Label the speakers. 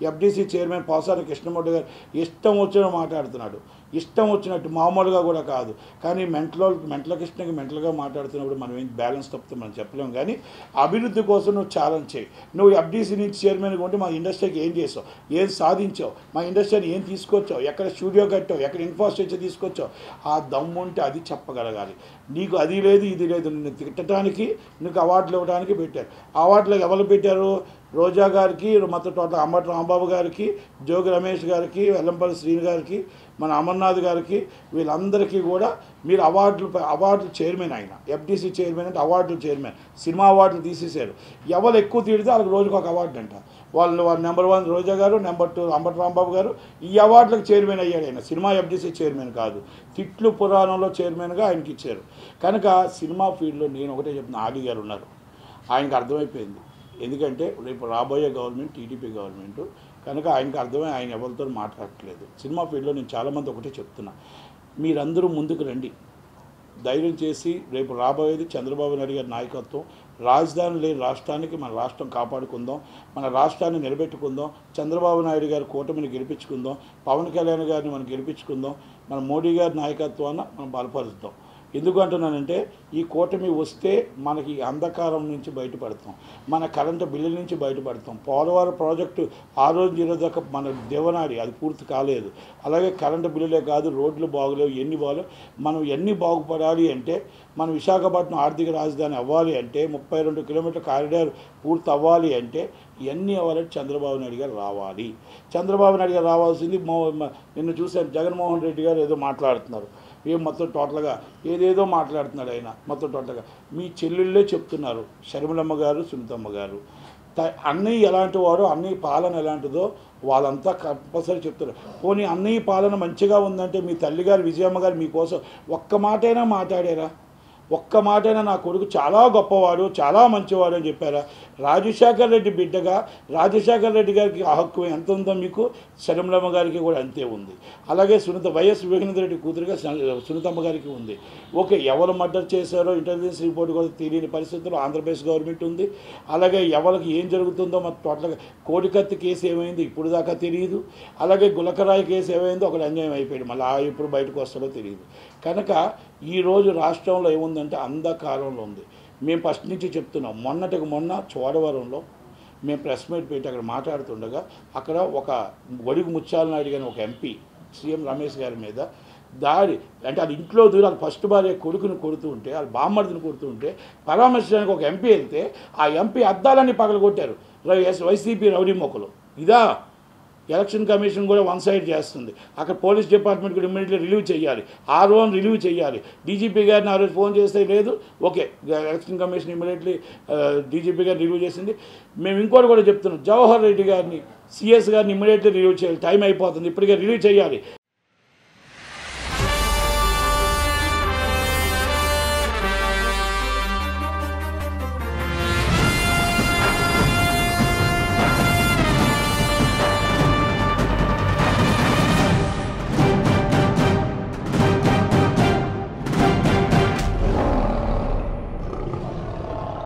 Speaker 1: FDC chairman Posani Krishnamurthy గారు ఇష్టం వచ్చిన మాట్లాడుతున్నాడు, ఇష్టం వచ్చినట్టు, మామూలుగా కూడా కాదు. కానీ మెంటల కృష్ణకి మెంటల్గా మాట్లాడుతున్నప్పుడు మనం ఏం బ్యాలెన్స్ తప్పితే మనం చెప్పలేము. కానీ అభివృద్ధి కోసం నువ్వు ఛాలెంజ్ చేయి. నువ్వు ఎఫ్డీసీ నుంచి చైర్మన్గా ఉంటే మా ఇండస్ట్రీకి ఏం చేసావు, ఏం సాధించావు, మా ఇండస్ట్రీని ఏం తీసుకొచ్చావు, ఎక్కడ స్టూడియో కట్టావు, ఎక్కడ ఇన్ఫ్రాస్ట్రక్చర్ తీసుకొచ్చావు, ఆ దమ్ము ఉంటే అది చెప్పగలగాలి. నీకు అది లేదు ఇది లేదు, నిన్ను తిట్టడానికి నీకు అవార్డులు ఇవ్వడానికి పెట్టారు. అవార్డులు ఎవరు పెట్టారు? రోజా గారికి, మొత్తం టోటల్ అంబటి రాంబాబు గారికి, జోగి రమేష్ గారికి, వెల్లంపల్లి శ్రీని గారికి, మన అమర్నాథ్ గారికి, వీళ్ళందరికీ కూడా మీరు అవార్డులు చైర్మన్. ఆయన ఎఫ్డీసీ చైర్మన్ అంటే అవార్డులు చైర్మన్. సినిమా అవార్డులు తీసేశారు. ఎవరు ఎక్కువ తీడితే వాళ్ళకి రోజుకు ఒక అవార్డు అంట. వాళ్ళు నెంబర్ 1 రోజా గారు, నెంబర్ 2 అంబటి రాంబాబు గారు. ఈ అవార్డులకు చైర్మన్ అయ్యాడు ఆయన. సినిమా ఎఫ్డీసీ చైర్మన్ కాదు, తిట్లు పురాణంలో చైర్మన్గా ఆయనకి ఇచ్చారు. కనుక సినిమా ఫీల్డ్లో నేను ఒకటే చెప్తున్నా, ఆది గారు ఉన్నారు, ఆయనకు అర్థమైపోయింది. ఎందుకంటే రేపు రాబోయే గవర్నమెంట్ టీడీపీ గవర్నమెంట్ కనుక ఆయనకు అర్థమై ఆయన ఎవరితో మాట్లాడట్లేదు. సినిమా ఫీల్డ్లో నేను చాలామంది ఒకటే చెప్తున్నా, మీరందరూ ముందుకు రండి, ధైర్యం చేసి. రేపు రాబోయేది చంద్రబాబు నాయుడు గారి నాయకత్వం. రాజధాని లేని రాష్ట్రానికి మన రాష్ట్రం కాపాడుకుందాం, మన రాష్ట్రాన్ని నిలబెట్టుకుందాం, చంద్రబాబు నాయుడు గారి కూటమిని గెలిపించుకుందాం, పవన్ కళ్యాణ్ గారిని మనం గెలిపించుకుందాం, మన మోడీ గారి నాయకత్వాన్ని మనం బలపరుద్దాం. ఎందుకు అంటున్నానంటే ఈ కూటమి వస్తే మనకి అంధకారం నుంచి బయటపడతాం, మన కరెంటు బిల్లుల నుంచి బయటపడతాం. పోలవరం ప్రాజెక్టు ఆ రోజు ఈరోజు మన దేవనాడి అది పూర్తి కాలేదు. అలాగే కరెంటు బిల్లులే కాదు, రోడ్లు బాగలేవు, ఎన్ని బాగలేవు. మనం ఎన్ని బాగుపడాలి అంటే, మన విశాఖపట్నం ఆర్థిక రాజధాని అవ్వాలి అంటే, 32 కిలోమీటర్ల కారిడార్ పూర్తి అవ్వాలి అంటే, ఇవన్నీ అవ్వాలంటే చంద్రబాబు నాయుడు గారు రావాలి. చంద్రబాబు నాయుడు గారు రావాల్సింది. నిన్న చూశాను, జగన్మోహన్ రెడ్డి గారు ఏదో మాట్లాడుతున్నారు, మొత్తం టోటల్గా ఏదేదో మాట్లాడుతున్నాడు ఆయన. మొత్తం టోటల్గా మీ చెల్లెళ్ళే చెప్తున్నారు, షర్మిలమ్మ గారు, సునీతమ్మ గారు. అన్నయ్య ఎలాంటి వాడో, అన్నయ్య పాలన ఎలాంటిదో వాళ్ళంతా కంపల్సరీ చెప్తున్నారు. పోనీ అన్నయ్య పాలన మంచిగా ఉందంటే మీ తల్లిగారు విజయమ్మ గారు మీకోసం ఒక్క మాటైనా మాట్లాడారా? ఒక్క మాటైనా నా కొడుకు చాలా గొప్పవాడు, చాలా మంచివాడు అని చెప్పారా? రాజశేఖర్ రెడ్డి బిడ్డగా రాజశేఖర్ రెడ్డి గారికి ఆ హక్కు ఎంత ఉందో మీకు షర్మిలమ్మ గారికి కూడా అంతే ఉంది. అలాగే వైఎస్ వివేకానంద రెడ్డి కూతురుగా సునీతమ్మ గారికి ఉంది. ఓకే, ఎవరు మర్డర్ చేశారో ఇంటెలిజెన్స్ రిపోర్ట్ కూడా తెలియని పరిస్థితుల్లో ఆంధ్రప్రదేశ్ గవర్నమెంట్ ఉంది. అలాగే ఎవరికి ఏం జరుగుతుందో మన టోటల్గా కోడికత్తి కేసు ఏమైంది ఇప్పుడు దాకా తెలియదు. అలాగే గులకరాయి కేసు ఏమైందో ఒకటి అన్యాయం అయిపోయాడు, మళ్ళీ ఎప్పుడు బయటకు వస్తాడో తెలియదు. కనుక ఈరోజు రాష్ట్రంలో ఏముందంటే అంధకారంలో ఉంది. మేము ఫస్ట్ నుంచి చెప్తున్నాం. మొన్న చోడవరంలో మేము ప్రెస్ మీట్ పెట్టి అక్కడ మాట్లాడుతుండగా అక్కడ ఒక వడిగు ముత్యాల నాయుడు గారిని ఒక ఎంపీ సీఎం రమేష్ గారి మీద దాడి, అంటే అది ఇంట్లో దూరం, అది ఫస్ట్ భార్య కొడుకుని కొడుతూ ఉంటే, అది బామ్మర్దిని కొడుతూ ఉంటే పరామర్శించడానికి ఒక ఎంపీ వెళ్తే ఆ ఎంపీ అద్దాలన్నీ పగలగొట్టారు వైసీపీ రౌడీ మొక్కలు. ఇదా ఎలక్షన్ కమిషన్ కూడా వన్ సైడ్ చేస్తుంది. అక్కడ పోలీస్ డిపార్ట్మెంట్ కూడా ఇమ్మీడియట్లీ రిలీవ్ చేయాలి, ఆర్ఓని రిలీవ్ చేయాలి. డీజీపీ గారిని ఆ రోజు ఫోన్ చేస్తే లేదు, okay election commission immediately DGP గారిని రిలీవ్ చేసింది. మేము ఇంకోటి కూడా చెప్తున్నాం, జవహర్ రెడ్డి గారిని సిఎస్ గారిని ఇమ్మీడియట్లీ రిలీవ్ చేయాలి, టైం అయిపోతుంది, ఇప్పటికే రిలీవ్ చేయాలి.